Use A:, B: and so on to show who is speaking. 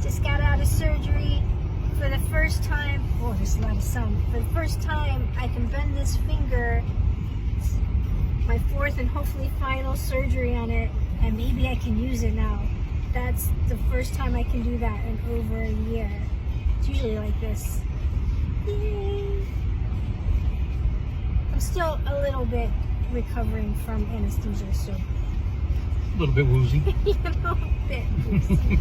A: Just got out of surgery. For the first time, oh, there's a lot of sun. For the first time, I can bend this finger. It's my fourth and hopefully final surgery on it, and maybe I can use it now. That's the first time I can do that in over a year. It's usually like this. Yay! I'm still a little bit recovering from anesthesia, so.
B: A little bit woozy.
A: A little bit woozy.